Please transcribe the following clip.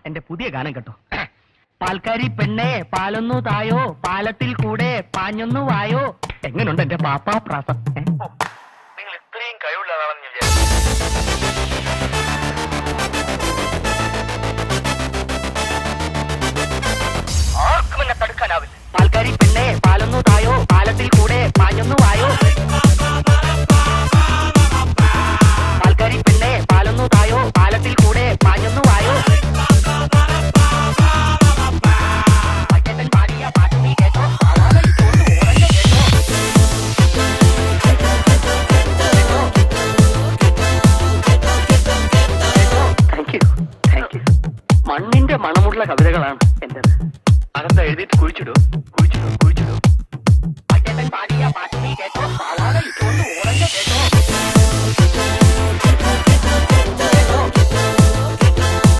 എന്റെ പുതിയ ഗാനം കേട്ടോ. പാൽക്കാരി പെണ്ണെ പാലൊന്നു തായോ, പാലത്തിൽ കൂടെ പാഞ്ഞൊന്നു വായോ. എങ്ങനുണ്ട് എന്റെ പാപ്പാ പ്രാസം? നിങ്ങൾ ഇത്രയും കഴിവുള്ളതാണെന്ന് ഞാൻ വിചാരിച്ചു. ആർക്കും എന്നെ തടുക്കാനാവില്ല. പാൽക്കാരി പെണ്ണെ പാലൊന്നു തായോ, പാലത്തിൽ കൂടെ പാഞ്ഞൊന്നു വായോ. പാൽക്കാരി പെണ്ണെ പാലൊന്നു തായോ, പാലത്തിൽ കൂടെ പാഞ്ഞൊന്നു വായോ. പച്ചക്കൻ പാടിയ പാട്ട് നീ കേട്ടോ, ആവാതെ ഇട്ടോണ്ട് ഓടന്നെ കേട്ടോ. Thank you. മണ്ണിന്റെ മണമുള്ള കവിതകളാണ് എന്റേത്. അതെന്താ എഴുതിയിട്ട് കുഴിച്ചിടോ? കുഴിച്ചിടോ?